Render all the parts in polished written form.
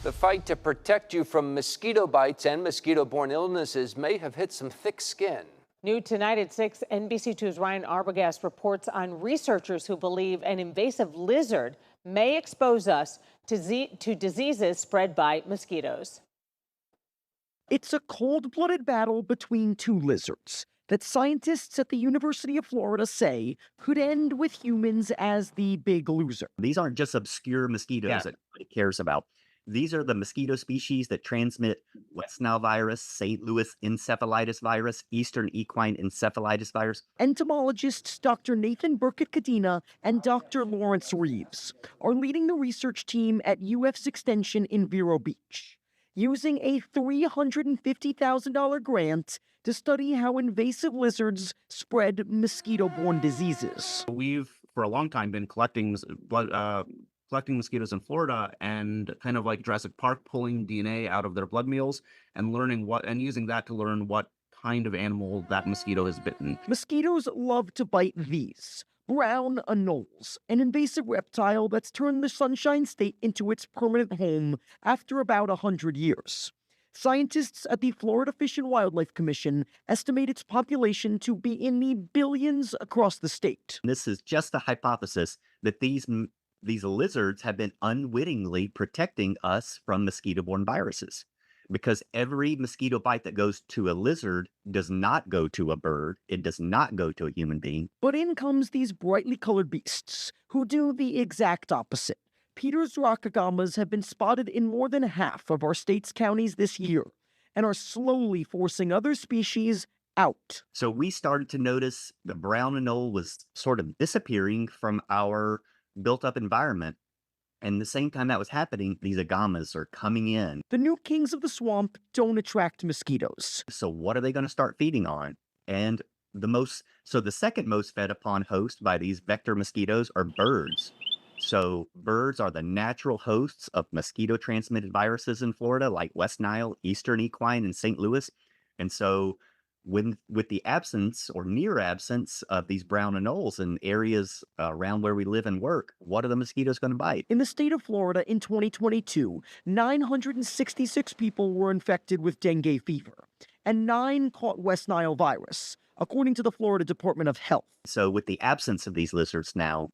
The fight to protect you from mosquito bites and mosquito-borne illnesses may have hit some thick skin. New tonight at 6, NBC2's Ryan Arbogast reports on researchers who believe an invasive lizard may expose us to diseases spread by mosquitoes. It's a cold-blooded battle between two lizards that scientists at the University of Florida say could end with humans as the big loser. These aren't just obscure mosquitoes that nobody cares about. These are the mosquito species that transmit West Nile virus, St. Louis encephalitis virus, Eastern equine encephalitis virus. Entomologists Dr. Nathan Burkett-Cadena and Dr. Lawrence Reeves are leading the research team at UF's extension in Vero Beach, using a $350,000 grant to study how invasive lizards spread mosquito-borne diseases. We've, for a long time, been collecting mosquitoes in Florida and kind of like Jurassic Park, pulling DNA out of their blood meals and using that to learn what kind of animal that mosquito has bitten. Mosquitoes love to bite these. Brown anoles, an invasive reptile that's turned the Sunshine State into its permanent home after about 100 years. Scientists at the Florida Fish and Wildlife Commission estimate its population to be in the billions across the state. This is just a hypothesis that these lizards have been unwittingly protecting us from mosquito-borne viruses, because every mosquito bite that goes to a lizard does not go to a bird. It does not go to a human being. But in comes these brightly colored beasts who do the exact opposite. Peter's rockagammas have been spotted in more than half of our state's counties this year and are slowly forcing other species out. So we started to notice the brown anole was sort of disappearing from our built-up environment. And the same time that was happening, these agamas are coming in. The new kings of the swamp don't attract mosquitoes. So what are they going to start feeding on? And the second most fed upon host by these vector mosquitoes are birds. So birds are the natural hosts of mosquito-transmitted viruses in Florida, like West Nile, Eastern equine, and St. Louis. And so with the absence or near absence of these brown anoles in areas around where we live and work, what are the mosquitoes going to bite? In the state of Florida in 2022, 966 people were infected with dengue fever, and 9 caught West Nile virus, according to the Florida Department of Health. So with the absence of these lizards now,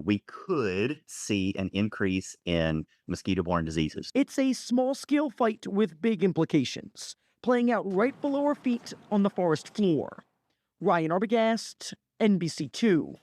we could see an increase in mosquito-borne diseases. It's a small-scale fight with big implications, playing out right below our feet on the forest floor. Ryan Arbogast, NBC2.